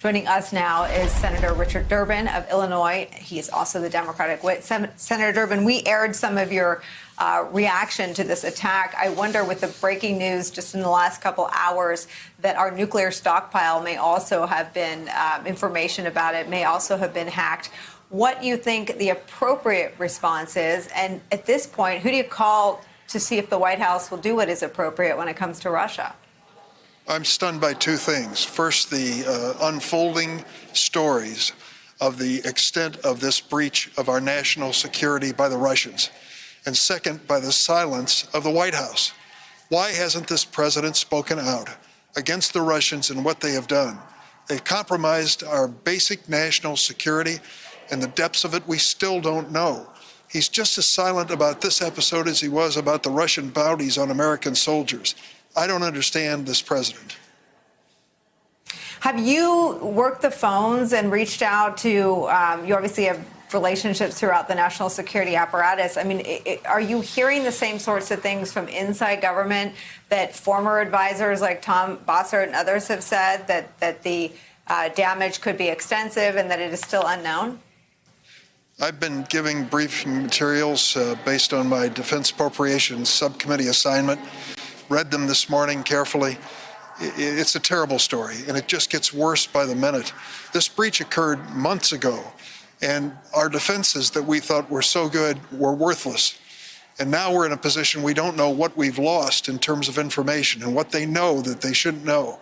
Joining us now is Senator Richard Durbin of Illinois. He is also the Democratic whip. Senator Durbin, we aired some of your reaction to this attack. I wonder, with the breaking news just in the last couple hours, that our nuclear stockpile may also have been, information about it may also have been hacked, what you think the appropriate response is. And at this point, who do you call to see if the White House will do what is appropriate when it comes to Russia? I'm stunned by two things. First, the unfolding stories of the extent of this breach of our national security by the Russians. And second, by the silence of the White House. Why hasn't this president spoken out against the Russians and what they have done? They've compromised our basic national security, and the depths of it we still don't know. He's just as silent about this episode as he was about the Russian bounties on American soldiers. I don't understand this president. Have you worked the phones and reached out to, you obviously have relationships throughout the national security apparatus. I mean, are you hearing the same sorts of things from inside government that former advisors like Tom Bossert and others have said, that the damage could be extensive and that it is still unknown? I've been giving briefing materials based on my Defense Appropriations Subcommittee assignment. Read them this morning carefully. It's a terrible story, and it just gets worse by the minute. This breach occurred months ago, and our defenses that we thought were so good were worthless. And now we're in a position we don't know what we've lost in terms of information and what they know that they shouldn't know.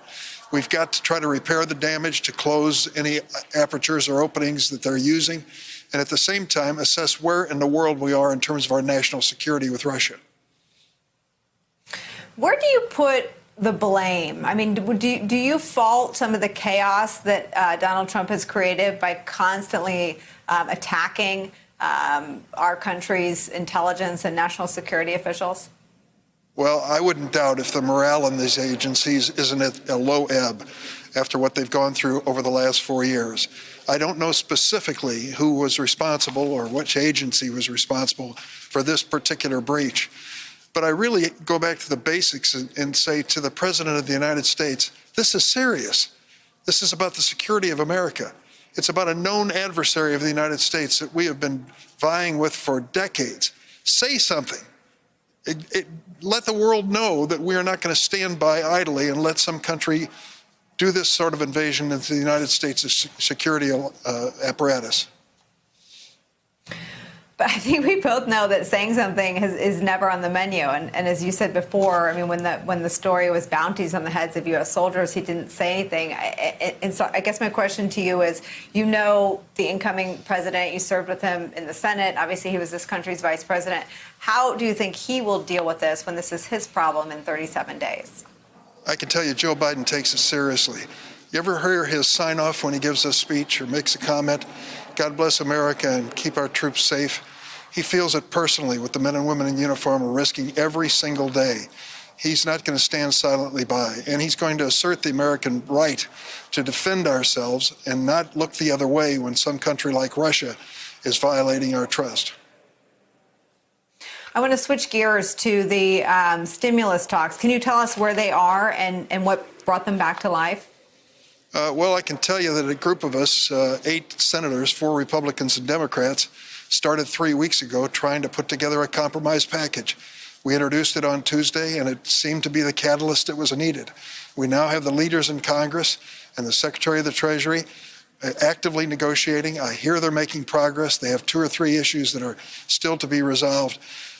We've got to try to repair the damage, to close any apertures or openings that they're using, and at the same time assess where in the world we are in terms of our national security with Russia. Where do you put the blame? I mean, do you fault some of the chaos that Donald Trump has created by constantly attacking our country's intelligence and national security officials? Well, I wouldn't doubt if the morale in these agencies isn't at a low ebb after what they've gone through over the last 4 years. I don't know specifically who was responsible or which agency was responsible for this particular breach. But I really go back to the basics and say to the President of the United States, this is serious. This is about the security of America. It's about a known adversary of the United States that we have been vying with for decades. Say something. Let the world know that we are not going to stand by idly and let some country do this sort of invasion into the United States' security apparatus. But I think we both know that saying something is never on the menu. And as you said before, I mean, when the story was bounties on the heads of U.S. soldiers, he didn't say anything. And so I guess my question to you is, you know the incoming president, you served with him in the Senate. Obviously, he was this country's vice president. How do you think he will deal with this when this is his problem in 37 days? I can tell you Joe Biden takes it seriously. You ever hear his sign off when he gives a speech or makes a comment? God bless America and keep our troops safe. He feels it personally, what the men and women in uniform are risking every single day. He's not going to stand silently by, and he's going to assert the American right to defend ourselves and not look the other way when some country like Russia is violating our trust. I want to switch gears to the stimulus talks. Can you tell us where they are and what brought them back to life? Well, I can tell you that a group of us, 8 senators, 4 Republicans and Democrats, started 3 weeks ago trying to put together a compromise package. We introduced it on Tuesday, and it seemed to be the catalyst that was needed. We now have the leaders in Congress and the Secretary of the Treasury actively negotiating. I hear they're making progress. They have 2 or 3 issues that are still to be resolved.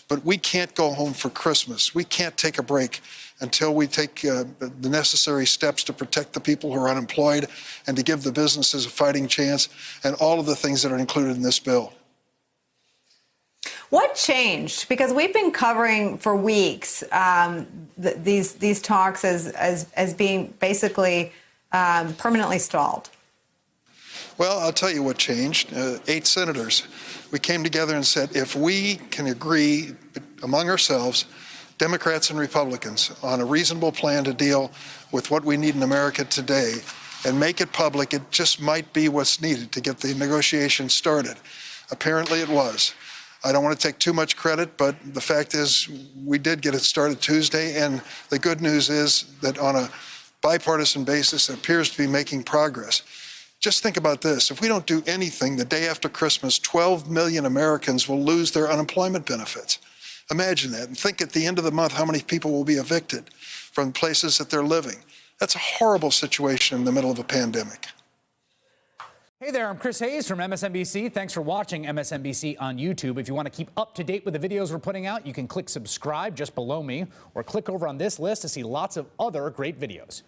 But we can't go home for Christmas. We can't take a break until we take the necessary steps to protect the people who are unemployed and to give the businesses a fighting chance, and all of the things that are included in this bill. What changed? Because we've been covering for weeks these talks as being basically permanently stalled. Well, I'll tell you what changed. 8 senators. We came together and said, if we can agree among ourselves, Democrats and Republicans, on a reasonable plan to deal with what we need in America today and make it public, it just might be what's needed to get the negotiations started. Apparently it was. I don't want to take too much credit, but the fact is we did get it started Tuesday, and the good news is that on a bipartisan basis, it appears to be making progress. Just think about this. If we don't do anything, the day after Christmas, 12 million Americans will lose their unemployment benefits. Imagine that. And think at the end of the month how many people will be evicted from places that they're living. That's a horrible situation in the middle of a pandemic. Hey there, I'm Chris Hayes from MSNBC. Thanks for watching MSNBC on YouTube. If you want to keep up to date with the videos we're putting out, you can click subscribe just below me or click over on this list to see lots of other great videos.